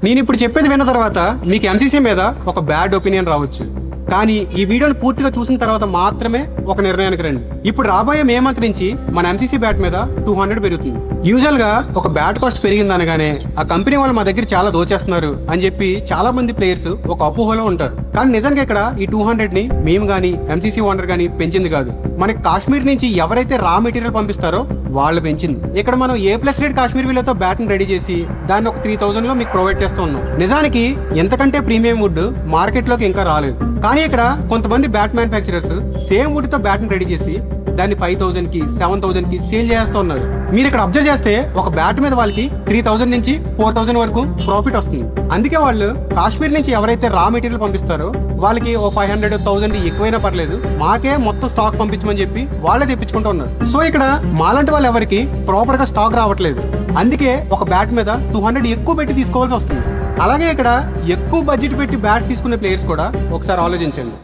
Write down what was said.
నేను ఇప్పుడు చెప్పేది విన్న తర్వాత మీకు ఎంసీసీ మీద ఒక బ్యాడ్ ఒపీనియన్ రావచ్చు, కానీ ఈ వీడియోని పూర్తిగా చూసిన తర్వాత మాత్రమే ఒక నిర్ణయానికి రండి. ఇప్పుడు రాబోయే మే మంత్ నుంచి మన ఎంసీసీ బ్యాట్ మీద 200 పెరుగుతుంది. యూజువల్ గా ఒక బ్యాట్ కాస్ట్ పెరిగింది అనగానే ఆ కంపెనీ వాళ్ళు మా దగ్గర చాలా దోచేస్తున్నారు అని చెప్పి చాలా మంది ప్లేయర్స్ ఒక అపోహలో ఉంటారు. కానీ నిజంగా ఇక్కడ ఈ 200 ని మేము గానీ ఎంసీసీ ఓనర్ గానీ పెంచింది కాదు. మనకి కాశ్మీర్ నుంచి ఎవరైతే రా మెటీరియల్ పంపిస్తారో వాళ్ళు పెంచింది. ఇక్కడ మనం A+ రేట్ కాశ్మీర్ వీళ్ళతో బ్యాట్ ని రెడీ చేసి దాన్ని ఒక 3000 లో మీకు ప్రొవైడ్ చేస్తూ ఉన్నాం. నిజానికి ఎంతకంటే ప్రీమియం వుడ్ మార్కెట్ లోకి ఇంకా రాలేదు. కానీ ఇక్కడ కొంతమంది బ్యాట్ మ్యానుఫ్యాక్చరర్స్ సేమ్ వుడ్ తో బ్యాట్ ని రెడీ చేసి దాన్ని 5000 కి 7000 కి సేల్ చేస్తూ ఉన్నారు. మీరు ఇక్కడ అబ్జర్వ్ చేస్తే ఒక బ్యాట్ మీద వాళ్ళకి 3000 నుంచి 4000 వరకు ప్రాఫిట్ వస్తుంది. అందుకే వాళ్ళు కాశ్మీర్ నుంచి ఎవరైతే రా మెటీరియల్ పంపిస్తారో వాళ్ళకి ఓ 500,000 ఎక్కువైనా పర్లేదు, మాకే మొత్తం స్టాక్ పంపించమని చెప్పి వాళ్ళే తెప్పించుకుంటూ ఉన్నారు. సో ఇక్కడ మాలాంటి వాళ్ళు ఎవరికి ప్రాపర్ గా స్టాక్ రావట్లేదు. అందుకే ఒక బ్యాట్ మీద 200 ఎక్కువ పెట్టి తీసుకోవాల్సి వస్తుంది. అలాగే ఇక్కడ ఎక్కువ బడ్జెట్ పెట్టి బ్యాట్స్ తీసుకునే ప్లేయర్స్ కూడా ఒకసారి ఆలోచించండి.